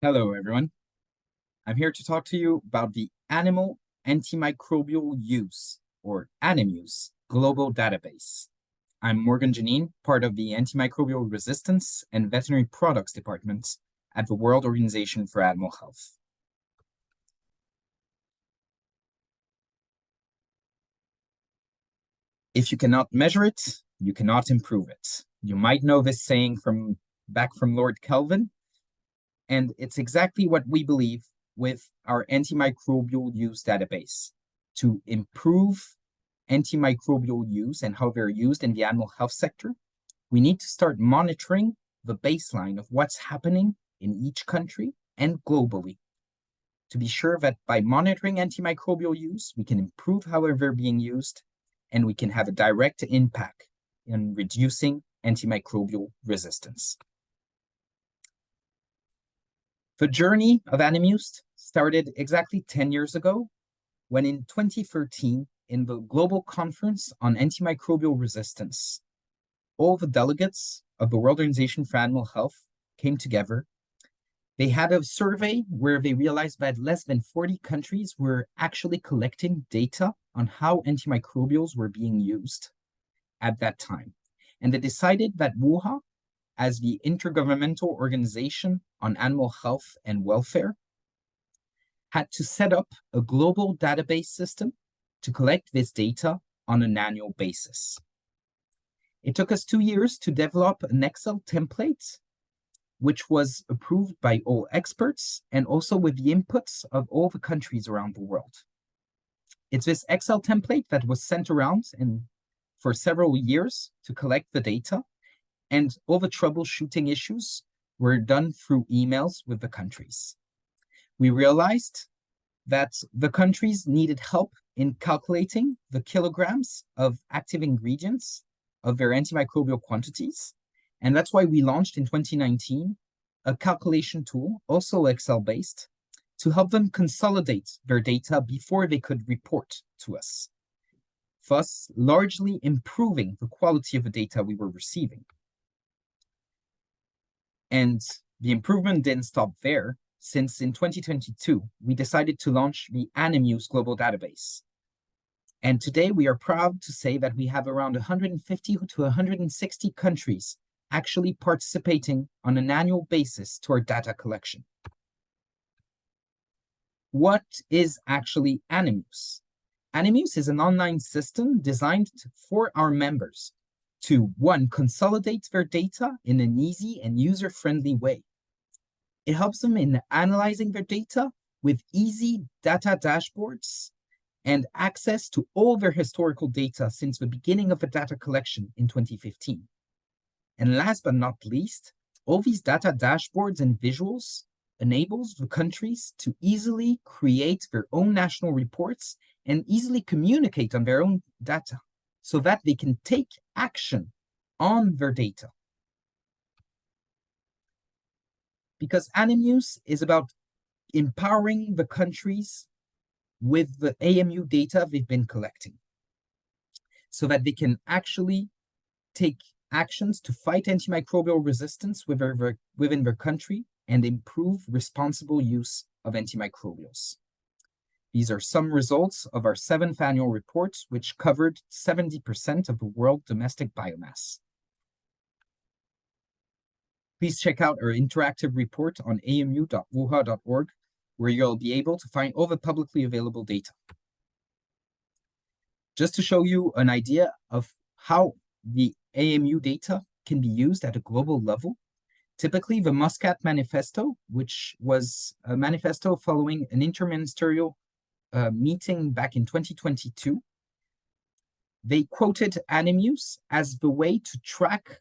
Hello, everyone. I'm here to talk to you about the Animal Antimicrobial Use, or ANIMUSE, global database. I'm Morgan Jeannin, part of the Antimicrobial Resistance and Veterinary Products Department at the World Organization for Animal Health. If you cannot measure it, you cannot improve it. You might know this saying from Lord Kelvin, and it's exactly what we believe with our antimicrobial use database to improve antimicrobial use and how they're used in the animal health sector. We need to start monitoring the baseline of what's happening in each country and globally to be sure that by monitoring antimicrobial use, we can improve how they're being used and we can have a direct impact in reducing antimicrobial resistance. The journey of ANIMUSE started exactly 10 years ago, when in 2013, in the Global Conference on Antimicrobial Resistance, all the delegates of the World Organization for Animal Health came together. They had a survey where they realized that less than 40 countries were actually collecting data on how antimicrobials were being used at that time. And they decided that WUHA, as the Intergovernmental Organization on Animal Health and Welfare, had to set up a global database system to collect this data on an annual basis. It took us 2 years to develop an Excel template, which was approved by all experts and also with the inputs of all the countries around the world. It's this Excel template that was sent around for several years to collect the data, and all the troubleshooting issues were done through emails with the countries. We realized that the countries needed help in calculating the kilograms of active ingredients of their antimicrobial quantities. And that's why we launched in 2019 a calculation tool, also Excel-based, to help them consolidate their data before they could report to us, thus largely improving the quality of the data we were receiving. And the improvement didn't stop there, since in 2022, we decided to launch the ANIMUSE global database. And today we are proud to say that we have around 150 to 160 countries actually participating on an annual basis to our data collection. What is actually ANIMUSE? ANIMUSE is an online system designed for our members to, one, consolidate their data in an easy and user-friendly way. It helps them in analyzing their data with easy data dashboards and access to all their historical data since the beginning of the data collection in 2015. And last but not least, all these data dashboards and visuals enables the countries to easily create their own national reports and easily communicate on their own data so that they can take action on their data. Because ANIMUSE is about empowering the countries with the AMU data they've been collecting so that they can actually take actions to fight antimicrobial resistance within their country and improve responsible use of antimicrobials. These are some results of our 7th annual report, which covered 70% of the world domestic biomass. Please check out our interactive report on amu.wuha.org, where you'll be able to find all the publicly available data. Just to show you an idea of how the AMU data can be used at a global level, typically the Muscat Manifesto, which was a manifesto following an interministerial meeting back in 2022, they quoted ANIMUSE as the way to track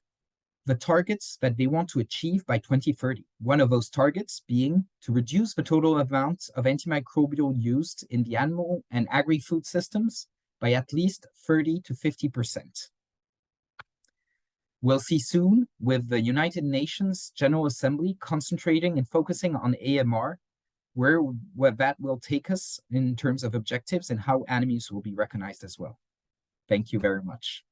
the targets that they want to achieve by 2030. One of those targets being to reduce the total amount of antimicrobial used in the animal and agri-food systems by at least 30 to 50%. We'll see soon with the United Nations General Assembly concentrating and focusing on AMR, where that will take us in terms of objectives and how ANIMUSE will be recognized as well. Thank you very much.